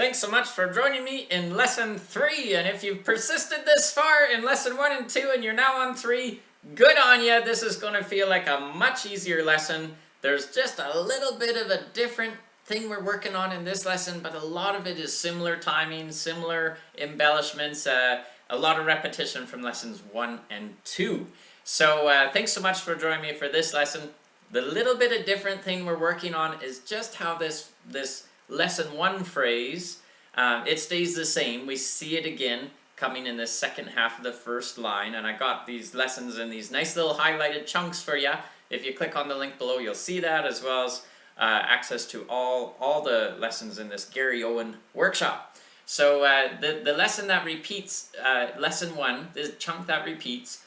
Thanks so much for joining me in lesson 3, and if you've persisted this far in lesson 1 and 2 and you're now on 3, good on you. This is going to feel like a much easier lesson. There's just a little bit of a different thing we're working on in this lesson, but a lot of it is similar timing, similar embellishments, a lot of repetition from lessons 1 and 2. So thanks so much for joining me for this lesson. The little bit of different thing we're working on is just how this lesson 1 phrase, it stays the same. We see it again coming in the second half of the first line, and I got these lessons in these nice little highlighted chunks for you. If you click on the link below, you'll see that, as well as access to all the lessons in this Garry Owen workshop. So the lesson that repeats, lesson 1, the chunk that repeats,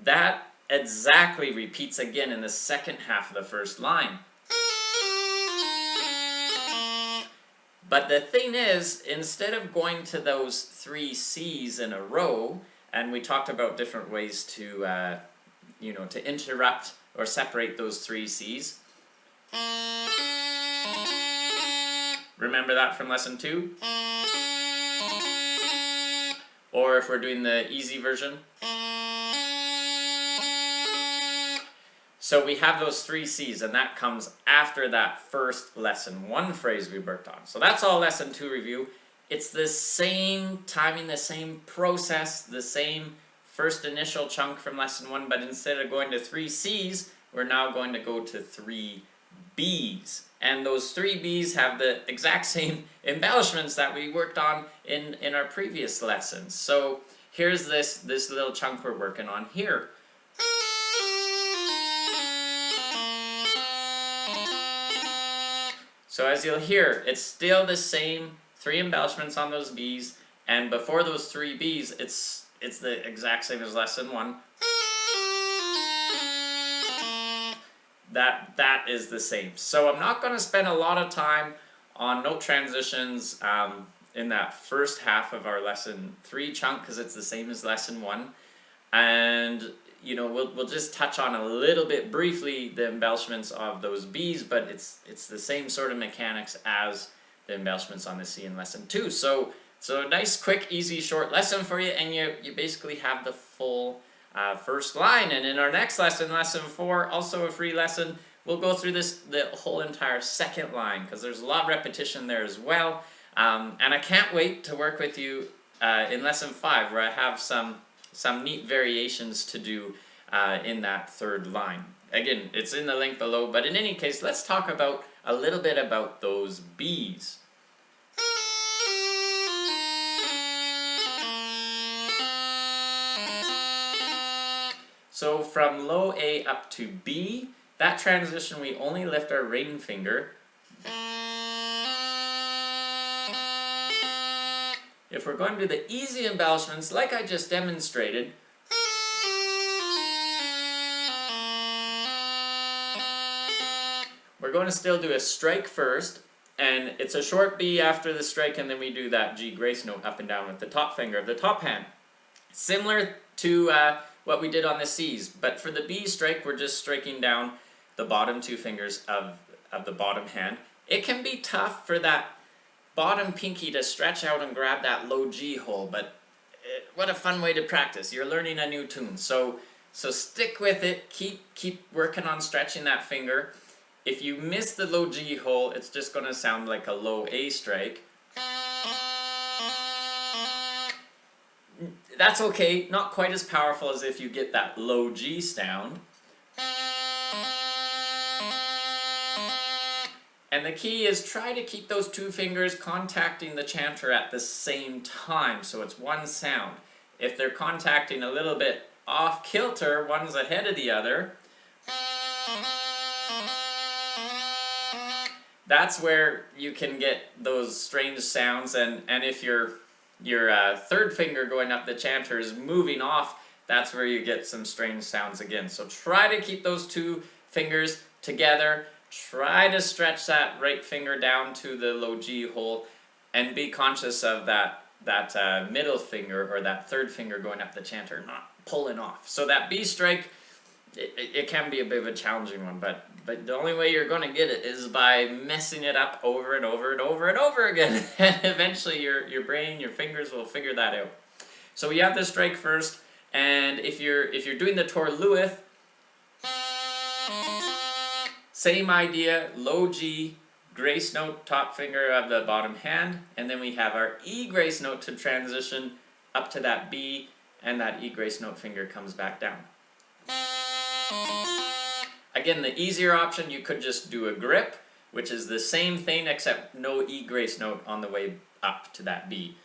that exactly repeats again in the second half of the first line. But the thing is, instead of going to those 3 C's in a row, and we talked about different ways to, to interrupt or separate those 3 C's. Remember that from lesson 2? Or if we're doing the easy version. So we have those 3 C's, and that comes after that first lesson 1 phrase we worked on. So that's all lesson 2 review. It's the same timing, the same process, the same first initial chunk from lesson 1, but instead of going to 3 C's, we're now going to go to 3 B's. And those 3 B's have the exact same embellishments that we worked on in our previous lessons. So here's this little chunk we're working on here. So as you'll hear, it's still the same 3 embellishments on those B's, and before those 3 B's, it's the exact same as lesson 1. That is the same. So I'm not going to spend a lot of time on note transitions in that first half of our lesson 3 chunk, because it's the same as lesson 1, and we'll just touch on a little bit briefly the embellishments of those B's, but it's the same sort of mechanics as the embellishments on the C in lesson 2. So a nice, quick, easy, short lesson for you, and you basically have the full first line. And in our next lesson, lesson 4, also a free lesson, we'll go through the whole entire second line, because there's a lot of repetition there as well. And I can't wait to work with you in lesson 5, where I have some neat variations to do in that third line. Again, it's in the link below, but in any case, let's talk about a little bit about those B's. So from low A up to B, that transition we only lift our ring finger. If we're going to do the easy embellishments, like I just demonstrated, we're going to still do a strike first, and it's a short B after the strike, and then we do that G grace note up and down with the top finger of the top hand. Similar to what we did on the C's, but for the B strike, we're just striking down the bottom 2 fingers of the bottom hand. It can be tough for that bottom pinky to stretch out and grab that low G hole, but what a fun way to practice. You're learning a new tune, so stick with it. Keep working on stretching that finger. If you miss the low G hole, it's just going to sound like a low A strike. That's okay, not quite as powerful as if you get that low G sound. And the key is try to keep those 2 fingers contacting the chanter at the same time, so it's one sound. If they're contacting a little bit off kilter, one's ahead of the other, that's where you can get those strange sounds, and if your third finger going up the chanter is moving off, that's where you get some strange sounds again. So try to keep those 2 fingers together. Try to stretch that right finger down to the low G hole, and be conscious of that middle finger or that third finger going up the chanter not pulling off. So that B strike, it can be a bit of a challenging one, but But the only way you're going to get it is by messing it up over and over and over and over again. And eventually your brain, your fingers will figure that out. So we have the strike first, and if you're doing the Torluith, same idea, low G, grace note, top finger of the bottom hand, and then we have our E grace note to transition up to that B, and that E grace note finger comes back down. Again, the easier option, you could just do a grip, which is the same thing except no E grace note on the way up to that B.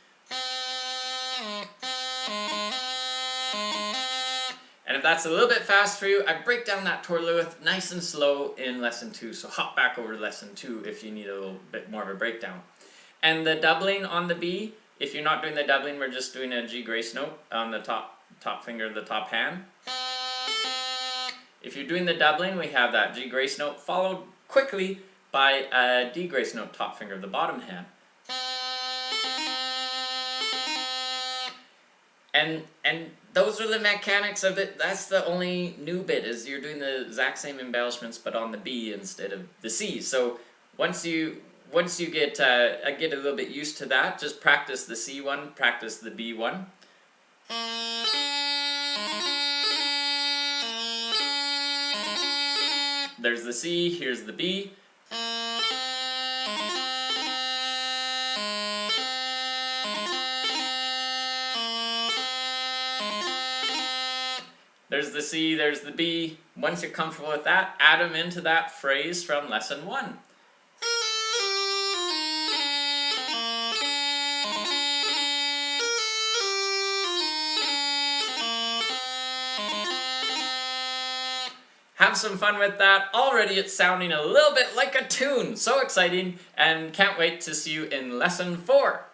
And if that's a little bit fast for you, I break down that Torluith nice and slow in lesson 2, so hop back over to lesson 2 if you need a little bit more of a breakdown. And the doubling on the B, if you're not doing the doubling, we're just doing a G grace note on the top finger of the top hand. If you're doing the doubling, we have that G grace note followed quickly by a D grace note, top finger of the bottom hand. And those are the mechanics of it. That's the only new bit, is you're doing the exact same embellishments but on the B instead of the C. So once you get a little bit used to that, just practice the C one, practice the B one. There's the C, here's the B. There's the C, there's the B. Once you're comfortable with that, add them into that phrase from lesson 1. Have some fun with that. Already it's sounding a little bit like a tune. So exciting, and can't wait to see you in lesson 4.